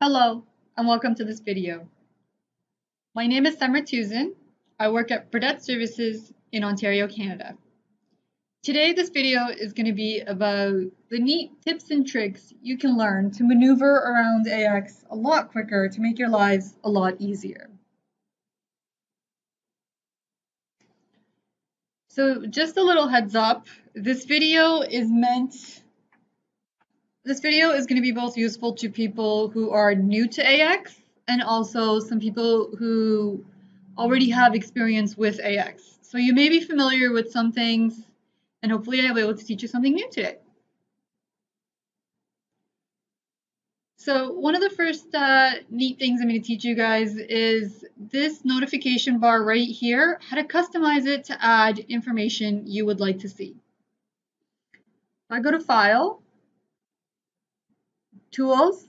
Hello, and welcome to this video. My name is Summer Tuzin. I work at Burdett Services in Ontario, Canada. Today, this video is going to be about the neat tips and tricks you can learn to maneuver around AX a lot quicker to make your lives a lot easier. So just a little heads up, this video is going to be both useful to people who are new to AX and also some people who already have experience with AX. So you may be familiar with some things, and hopefully I'll be able to teach you something new today. So one of the first neat things I'm going to teach you guys is this notification bar right here, how to customize it to add information you would like to see. I go to File, Tools,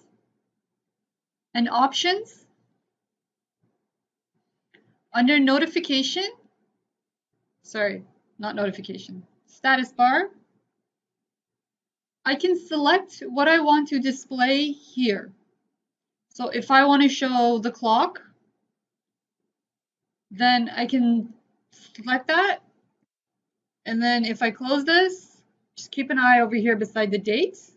and Options. Under Notification, status bar, I can select what I want to display here. So if I want to show the clock, then I can select that. And then if I close this, just keep an eye over here beside the dates.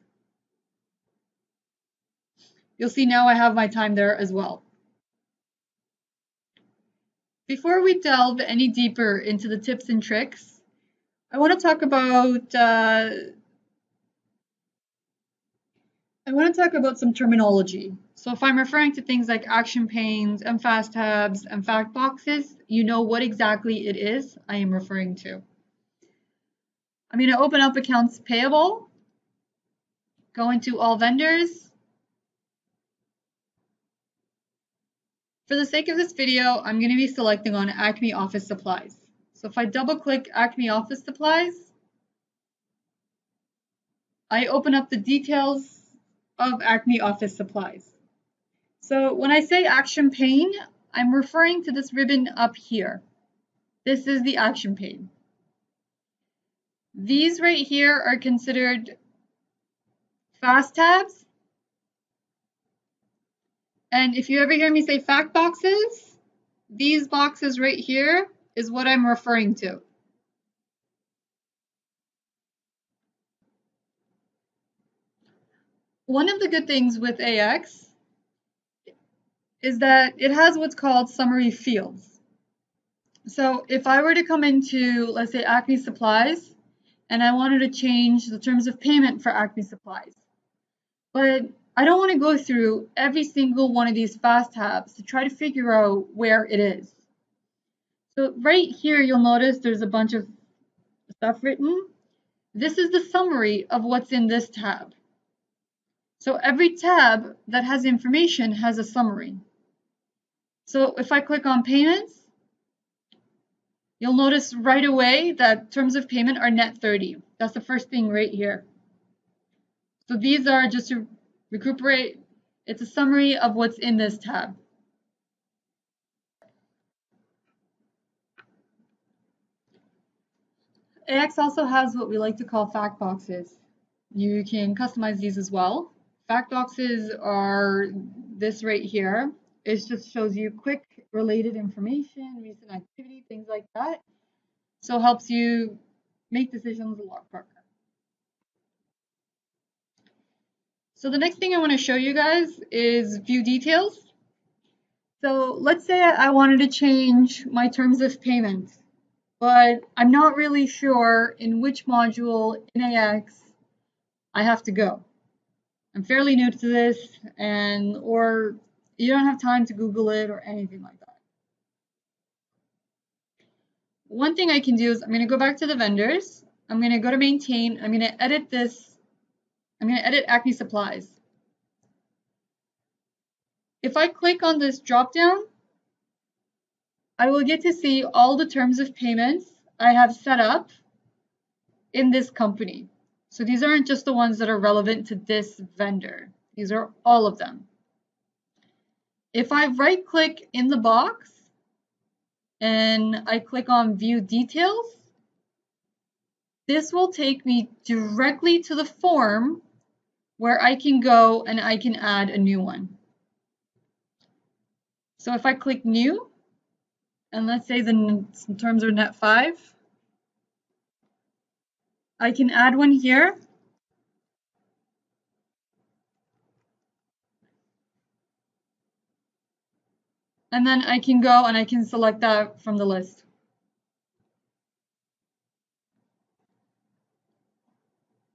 You'll see now I have my time there as well. Before we delve any deeper into the tips and tricks, I want to talk about some terminology. So if I'm referring to things like action panes and fast tabs and fact boxes, you know what exactly it is I am referring to. I'm going to open up accounts payable, go into all vendors. For the sake of this video, I'm going to be selecting on Acme Office Supplies. So if I double click Acme Office Supplies, I open up the details of Acme Office Supplies. So when I say action pane, I'm referring to this ribbon up here. This is the action pane. These right here are considered fast tabs. And if you ever hear me say fact boxes, these boxes right here is what I'm referring to. One of the good things with AX is that it has what's called summary fields. So if I were to come into, let's say, Acme Supplies, and I wanted to change the terms of payment for Acme Supplies, but I don't want to go through every single one of these fast tabs to try to figure out where it is. So right here, you'll notice there's a bunch of stuff written. This is the summary of what's in this tab. So every tab that has information has a summary. So if I click on payments, you'll notice right away that terms of payment are net 30. That's the first thing right here. So these are, just to recuperate, it's a summary of what's in this tab. AX also has what we like to call fact boxes. You can customize these as well. Fact boxes are this right here. It just shows you quick related information, recent activity, things like that. So it helps you make decisions a lot quicker. So the next thing I want to show you guys is view details. So let's say I wanted to change my terms of payment, but I'm not really sure in which module in AX I have to go. I'm fairly new to this, or you don't have time to Google it or anything like that. One thing I can do is I'm going to go back to the vendors. I'm going to go to maintain. I'm going to edit this. I'm going to edit Acme Supplies. If I click on this drop down, I will get to see all the terms of payments I have set up in this company. So these aren't just the ones that are relevant to this vendor. These are all of them. If I right click in the box and I click on view details, this will take me directly to the form where I can go and I can add a new one. So if I click new, and let's say the terms are net 5, I can add one here. And then I can go and I can select that from the list.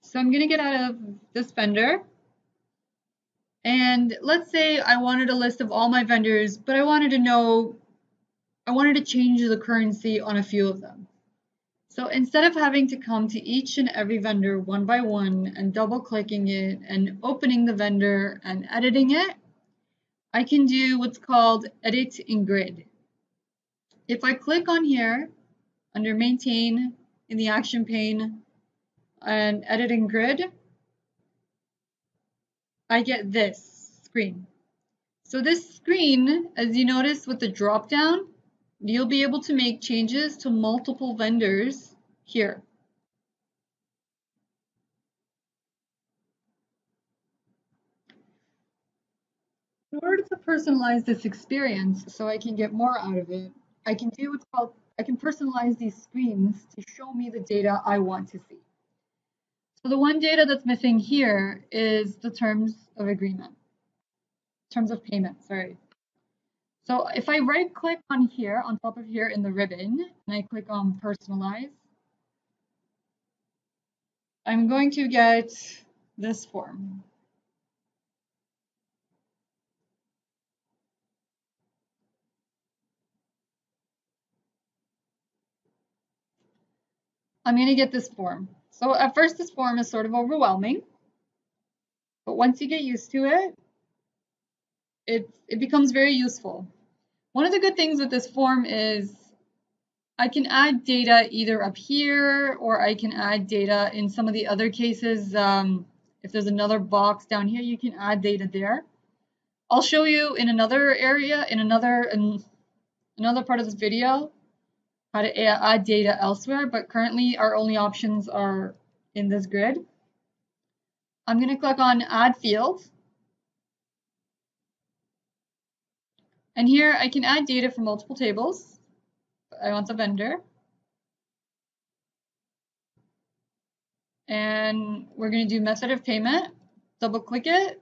So I'm going to get out of this vendor. And let's say I wanted a list of all my vendors, but I wanted to change the currency on a few of them. So instead of having to come to each and every vendor one by one and double clicking it and opening the vendor and editing it, I can do what's called edit in grid. If I click on here under maintain in the action pane and edit in grid, I get this screen. So this screen, as you notice with the drop down, you'll be able to make changes to multiple vendors here. In order to personalize this experience so I can get more out of it, I can personalize these screens to show me the data I want to see. So the one data that's missing here is the terms of payment, sorry. So if I right click on here, on top of here in the ribbon, and I click on personalize, I'm going to get this form. I'm going to get this form. So at first this form is sort of overwhelming, but once you get used to it, it becomes very useful. One of the good things with this form is I can add data either up here or I can add data in some of the other cases. If there's another box down here, you can add data there. I'll show you in another area, in another part of this video, how to add data elsewhere, but currently our only options are in this grid. I'm going to click on Add Field. And here I can add data from multiple tables. I want the vendor. And we're going to do method of payment. Double click it.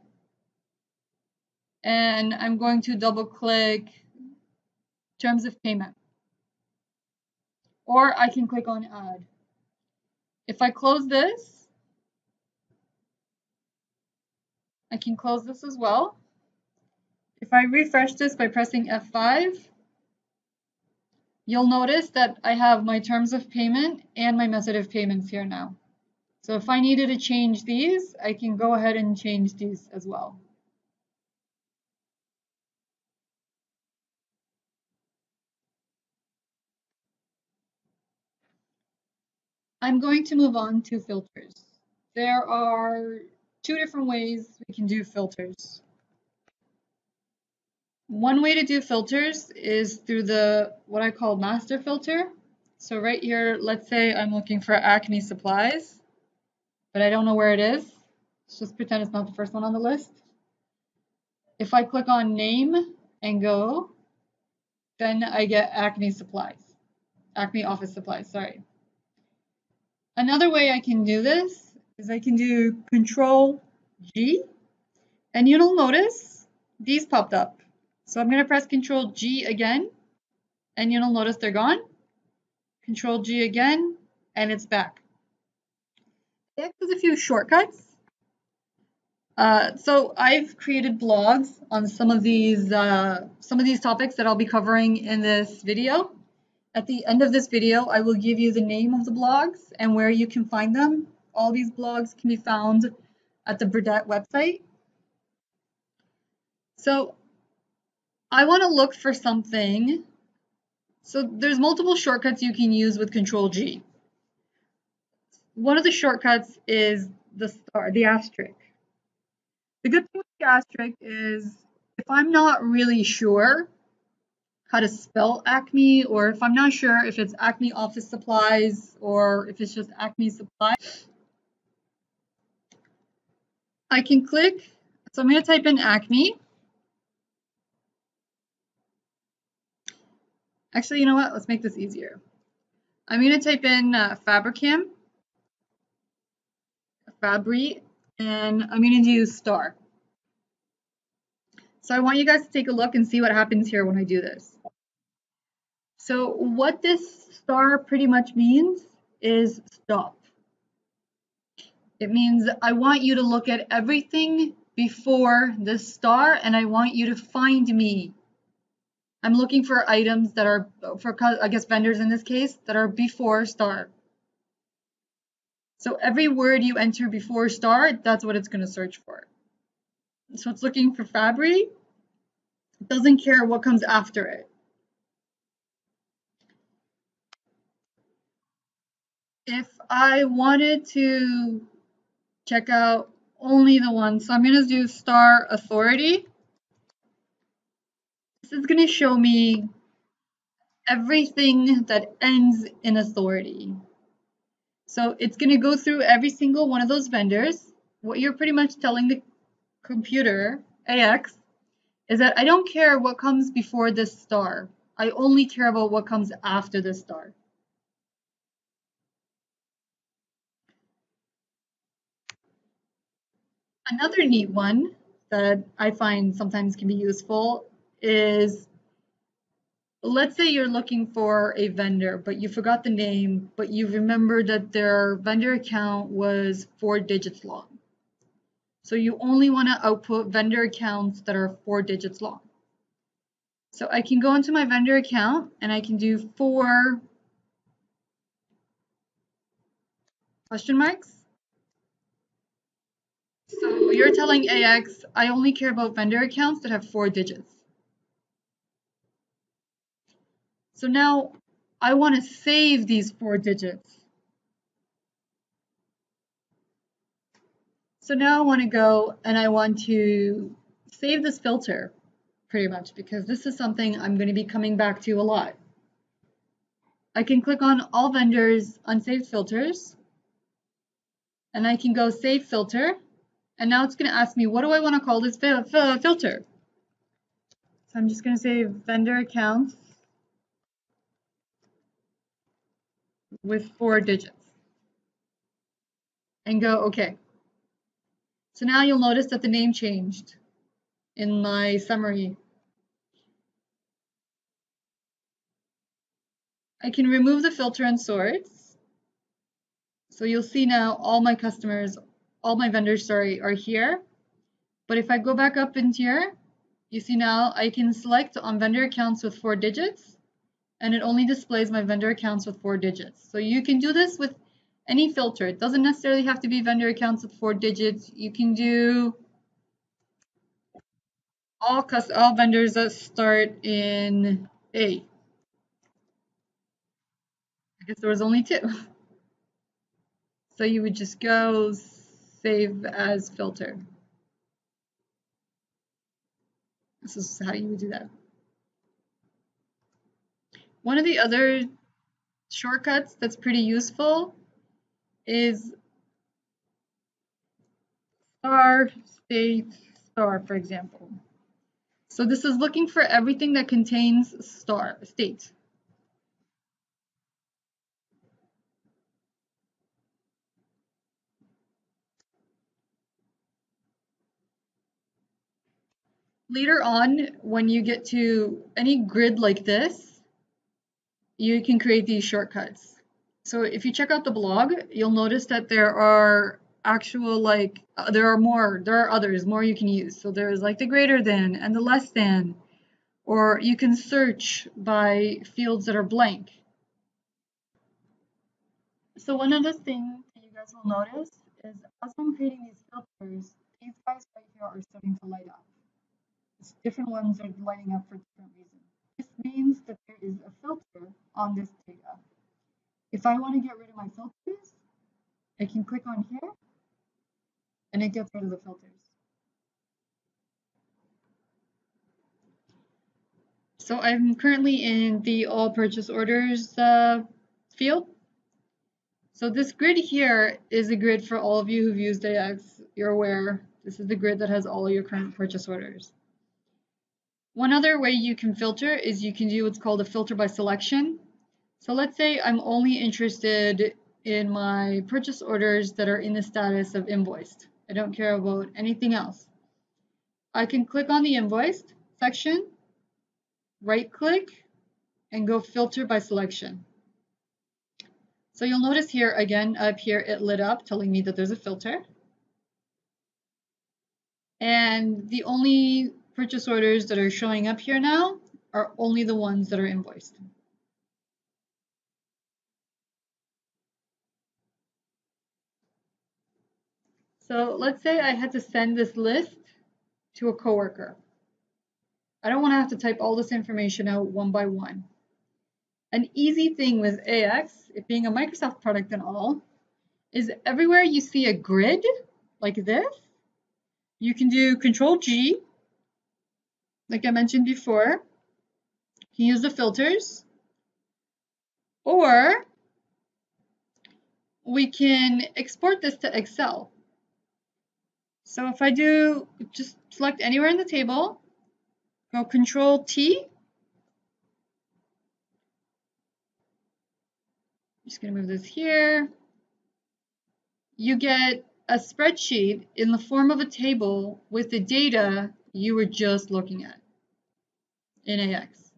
And I'm going to double click terms of payment. Or I can click on Add. If I close this, I can close this as well. If I refresh this by pressing F5, you'll notice that I have my terms of payment and my method of payments here now. So if I needed to change these, I can go ahead and change these as well. I'm going to move on to filters. There are two different ways we can do filters. One way to do filters is through what I call master filter. So right here, let's say I'm looking for Acme supplies, but I don't know where it is. Let's just pretend it's not the first one on the list. If I click on name and go, then I get Acme supplies, Acme office supplies, sorry. Another way I can do this is I can do Control G, and you'll notice these popped up. So I'm going to press Control G again, and you'll notice they're gone. Control G again, and it's back. There's a few shortcuts. So I've created blogs on some of these topics that I'll be covering in this video. At the end of this video, I will give you the name of the blogs and where you can find them. All these blogs can be found at the Burdett website. So I want to look for something. So there's multiple shortcuts you can use with Control G. One of the shortcuts is the asterisk. The good thing with the asterisk is if I'm not really sure how to spell Acme, or if I'm not sure if it's Acme office supplies or if it's just Acme supplies, I can click. So I'm going to type in Acme. Actually, you know what? Let's make this easier. I'm going to type in Fabricam, Fabry, and I'm going to do star. So I want you guys to take a look and see what happens here when I do this. So what this star pretty much means is stop. It means I want you to look at everything before this star and I want you to find me. I'm looking for items that are, for I guess vendors in this case, that are before star. So every word you enter before star, that's what it's going to search for. So it's looking for Fabry. It doesn't care what comes after it. If I wanted to check out only the one, so I'm going to do star authority. This is going to show me everything that ends in authority. So it's going to go through every single one of those vendors. What you're pretty much telling the computer, AX, is that I don't care what comes before this star. I only care about what comes after this star. Another neat one that I find sometimes can be useful is, let's say you're looking for a vendor, but you forgot the name, but you remember that their vendor account was 4 digits long. So you only want to output vendor accounts that are 4 digits long. So I can go into my vendor account and I can do 4 question marks. So you're telling AX, I only care about vendor accounts that have 4 digits. So now I want to save these 4 digits. So now I want to go and I want to save this filter pretty much because this is something I'm going to be coming back to a lot. I can click on all vendors, unsaved filters, and I can go save filter. And now it's going to ask me, what do I want to call this filter? So I'm just going to say vendor accounts with 4 digits and go OK. So now you'll notice that the name changed in my summary. I can remove the filter and sorts. So you'll see now all my customers, all my vendors, sorry, are here. But if I go back up into here, you see now I can select on vendor accounts with 4 digits, and it only displays my vendor accounts with 4 digits. So you can do this with any filter. It doesn't necessarily have to be vendor accounts with 4 digits. You can do all vendors that start in A. I guess there was only 2. So you would just go save as filter. This is how you would do that. One of the other shortcuts that's pretty useful is star, state, star, for example. So this is looking for everything that contains star, state. Later on, when you get to any grid like this, you can create these shortcuts. So if you check out the blog, you'll notice that there are actual there are others, more you can use. So there's like the greater than and the less than, or you can search by fields that are blank. So one of the things that you guys will notice is as I'm creating these filters, these guys right here are starting to light up. Different ones are lighting up for different reasons. This means that there is a filter on this data. If I want to get rid of my filters, I can click on here and it gets rid of the filters. So I'm currently in the all purchase orders field. So this grid here is a grid for all of you who've used AX. You're aware this is the grid that has all your current purchase orders. One other way you can filter is you can do what's called a filter by selection. So let's say I'm only interested in my purchase orders that are in the status of invoiced. I don't care about anything else. I can click on the invoiced section, right click, and go filter by selection. So you'll notice here again up here it lit up telling me that there's a filter. And the only purchase orders that are showing up here now are only the ones that are invoiced. So let's say I had to send this list to a coworker. I don't want to have to type all this information out one by one. An easy thing with AX, it being a Microsoft product and all, is everywhere you see a grid like this, you can do Control G, like I mentioned before. You can use the filters, or we can export this to Excel. So if I do, just select anywhere in the table, go Control T. I'm just going to move this here. You get a spreadsheet in the form of a table with the data you were just looking at in AX.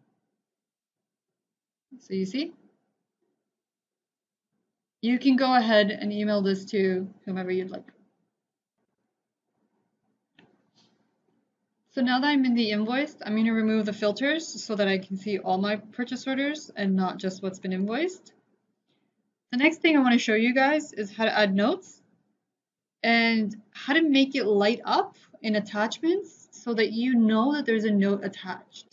So you see? You can go ahead and email this to whomever you'd like. So now that I'm in the invoiced, I'm going to remove the filters so that I can see all my purchase orders and not just what's been invoiced. The next thing I want to show you guys is how to add notes and how to make it light up in attachments so that you know that there's a note attached.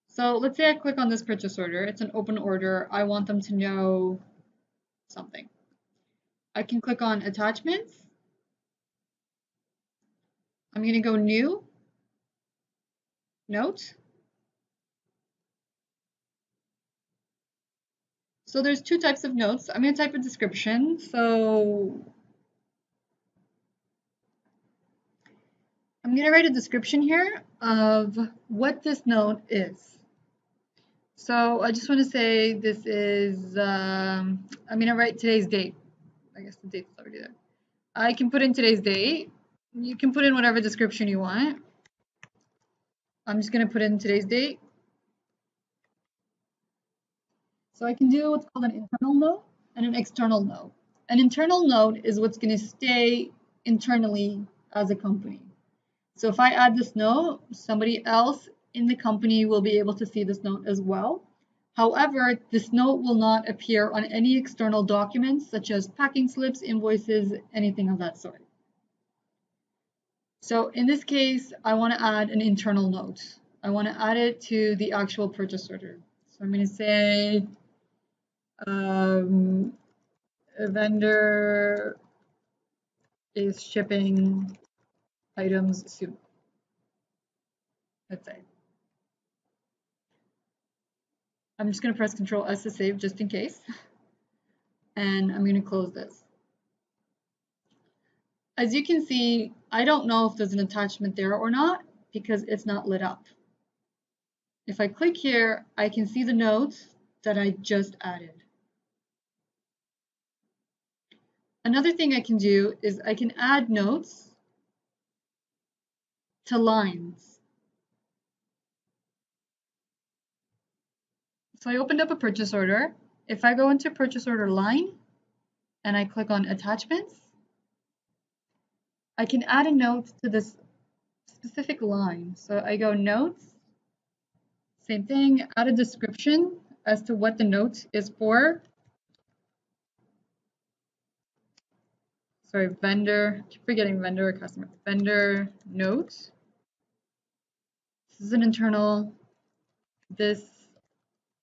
So let's say I click on this purchase order. It's an open order. I want them to know something. I can click on attachments. I'm going to go new, note. So there's two types of notes. I'm going to type a description. So I'm going to write a description here of what this note is. So I just want to say this is, I'm going to write today's date. I guess the date's already there. I can put in today's date. You can put in whatever description you want. I'm just going to put in today's date. So I can do what's called an internal note and an external note. An internal note is what's going to stay internally as a company. So if I add this note, somebody else in the company will be able to see this note as well. However, this note will not appear on any external documents such as packing slips, invoices, anything of that sort. So in this case, I want to add an internal note. I want to add it to the actual purchase order. So I'm going to say a vendor is shipping items soon. Let's say. I'm just going to press Control S to save just in case. And I'm going to close this. As you can see, I don't know if there's an attachment there or not because it's not lit up. If I click here, I can see the notes that I just added. Another thing I can do is I can add notes to lines. So I opened up a purchase order. If I go into purchase order line and I click on attachments, I can add a note to this specific line. So I go notes, same thing, add a description as to what the note is for. Sorry, vendor, keep forgetting vendor or customer. Vendor note. This is an internal. This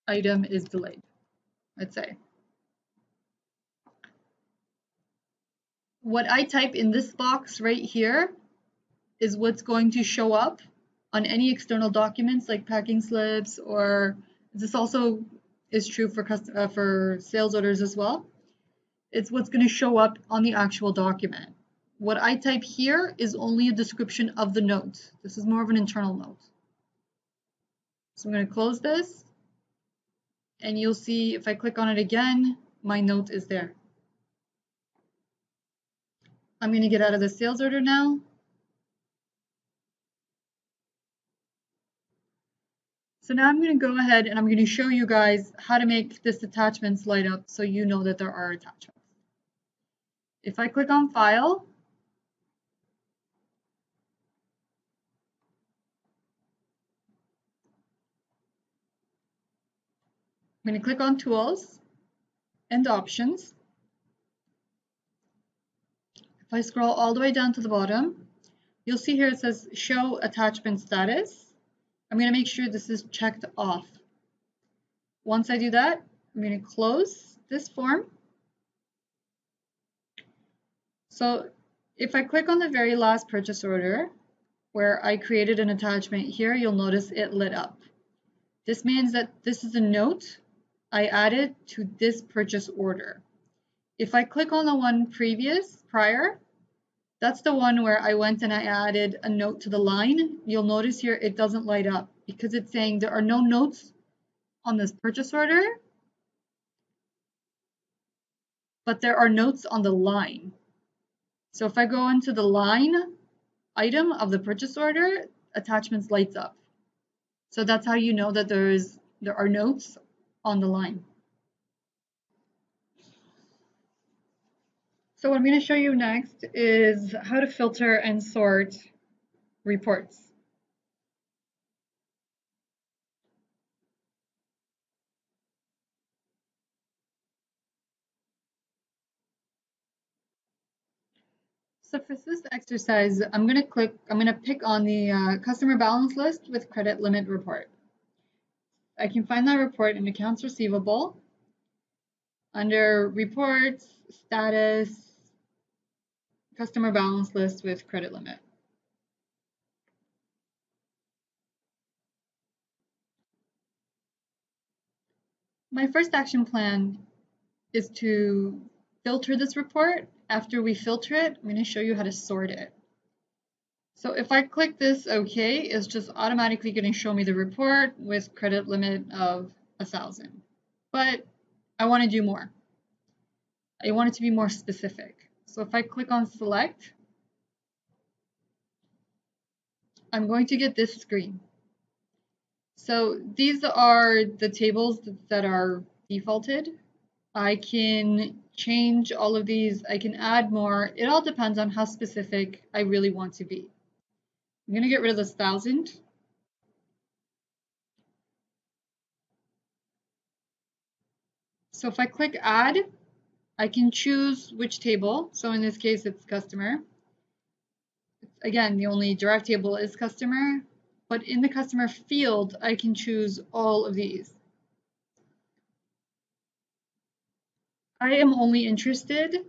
item is delayed, let's say. What I type in this box right here is what's going to show up on any external documents like packing slips, or this also is true for sales orders as well. It's what's going to show up on the actual document. What I type here is only a description of the note. This is more of an internal note. So I'm going to close this, and you'll see if I click on it again, my note is there. I'm going to get out of the sales order now. So now I'm going to go ahead and I'm going to show you guys how to make this attachments light up so you know that there are attachments. If I click on File, I'm going to click on Tools and Options. If I scroll all the way down to the bottom, you'll see here it says Show Attachment Status. I'm going to make sure this is checked off. Once I do that, I'm going to close this form. So if I click on the very last purchase order where I created an attachment here, you'll notice it lit up. This means that this is a note I added to this purchase order. If I click on the one prior, that's the one where I went and I added a note to the line. You'll notice here it doesn't light up because it's saying there are no notes on this purchase order, but there are notes on the line. So if I go into the line item of the purchase order, attachments lights up. So that's how you know that there are notes on the line. So what I'm going to show you next is how to filter and sort reports. So for this exercise, I'm going to pick on the customer balance list with credit limit report. I can find that report in accounts receivable under reports, status, customer balance list with credit limit. My first action plan is to filter this report. After we filter it, I'm going to show you how to sort it. So if I click this OK, it's just automatically going to show me the report with credit limit of 1,000. But I want to do more. I want it to be more specific. So if I click on Select, I'm going to get this screen. So these are the tables that are defaulted. I can change all of these. I can add more. It all depends on how specific I really want to be. I'm going to get rid of this 1,000. So if I click Add, I can choose which table. So in this case, it's customer. Again, the only direct table is customer, but in the customer field, I can choose all of these. I am only interested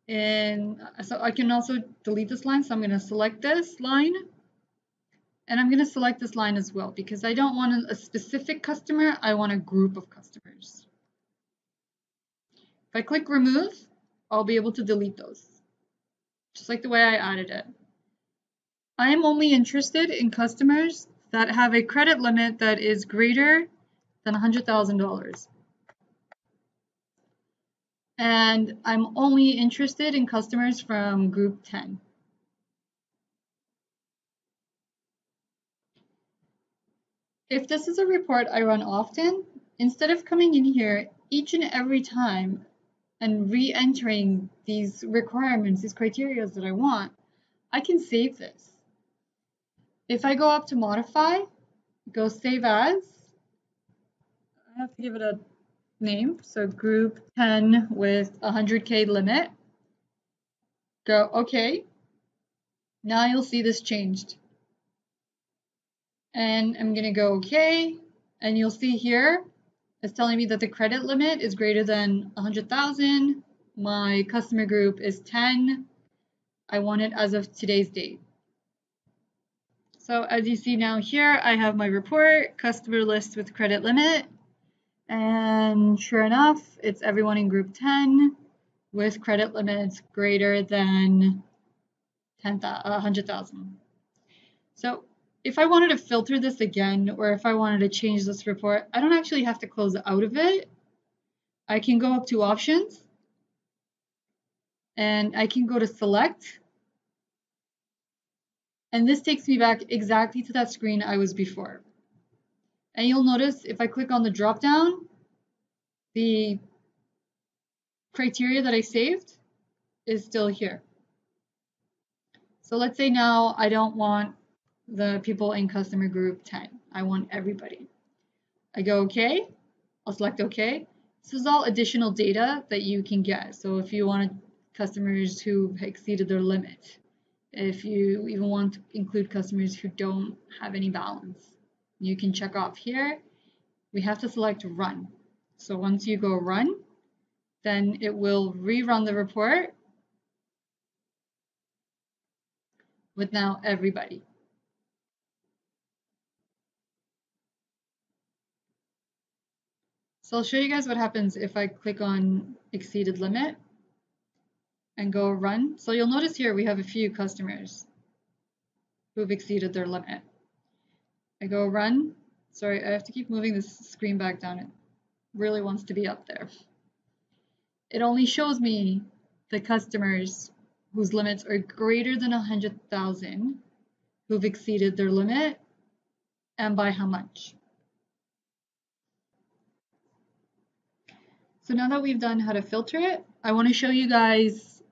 in, so I can also delete this line. So I'm going to select this line, and I'm going to select this line as well because I don't want a specific customer. I want a group of customers. If I click remove, I'll be able to delete those, just like the way I added it. I am only interested in customers that have a credit limit that is greater than $100,000. And I'm only interested in customers from group 10. If this is a report I run often, instead of coming in here each and every time and re-entering these requirements, these criteria that I want, I can save this. If I go up to modify, go save as, I have to give it a name, so group 10 with 100K limit. Go OK. Now you'll see this changed. And I'm going to go OK. And you'll see here it's telling me that the credit limit is greater than 100,000. My customer group is 10. I want it as of today's date. So as you see now here, I have my report, customer list with credit limit. And sure enough, it's everyone in group 10 with credit limits greater than 100,000. So if I wanted to filter this again, or if I wanted to change this report, I don't actually have to close out of it. I can go up to options and I can go to select. And this takes me back exactly to that screen I was before. And you'll notice if I click on the drop down, the criteria that I saved is still here. So let's say now I don't want the people in customer group 10. I want everybody. I go OK. I'll select OK. This is all additional data that you can get. So if you wanted customers who exceeded their limit, if you even want to include customers who don't have any balance, you can check off here. We have to select run. So once you go run, then it will rerun the report with now everybody. So I'll show you guys what happens if I click on exceeded limit and go run. So you'll notice here we have a few customers who have exceeded their limit. I go run. Sorry, I have to keep moving this screen back down. It really wants to be up there. It only shows me the customers whose limits are greater than 100,000 who've exceeded their limit, and by how much. So now that we've done how to filter it, I want to show you guys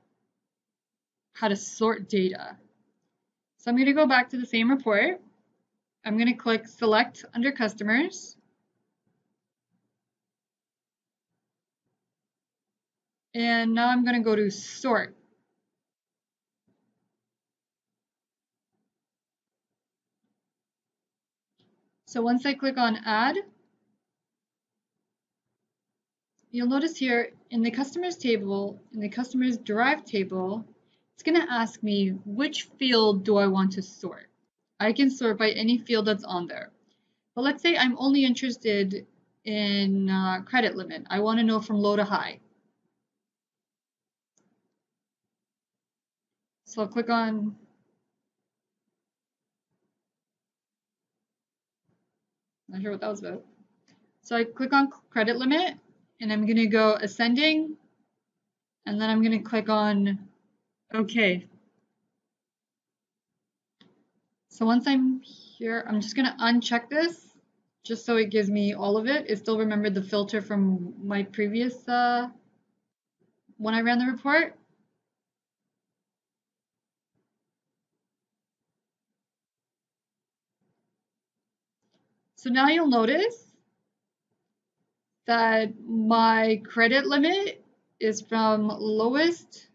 how to sort data. So I'm going to go back to the same report. I'm going to click select under customers. And now I'm going to go to sort. So once I click on add, you'll notice here in the customers table, in the customers derived table, it's going to ask me which field do I want to sort. I can sort by any field that's on there. But let's say I'm only interested in credit limit. I want to know from low to high. So I'll click on not sure what that was about. So I click on credit limit and I'm going to go ascending and then I'm going to click on OK. So once I'm here, I'm just going to uncheck this just so it gives me all of it. It still remembered the filter from my previous when I ran the report. So now you'll notice that my credit limit is from lowest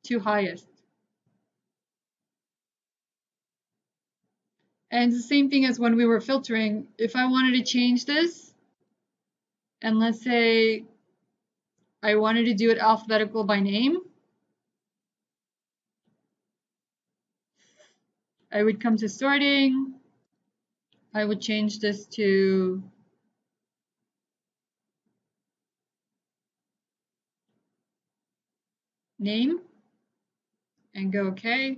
to highest. And it's the same thing as when we were filtering. If I wanted to change this, and let's say I wanted to do it alphabetical by name, I would come to sorting. I would change this to name and go OK.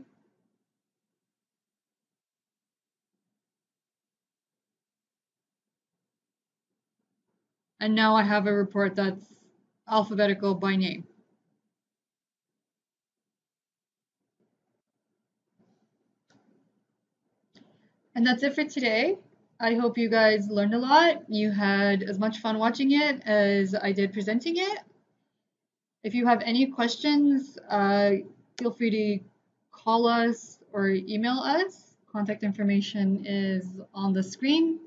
And now I have a report that's alphabetical by name. And that's it for today. I hope you guys learned a lot. You had as much fun watching it as I did presenting it. If you have any questions, feel free to call us or email us. Contact information is on the screen.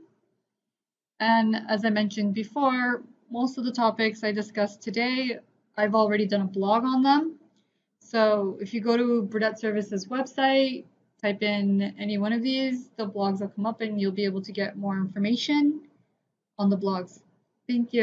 And as I mentioned before, most of the topics I discussed today, I've already done a blog on them. So if you go to Burdett Services website, type in any one of these, the blogs will come up and you'll be able to get more information on the blogs. Thank you.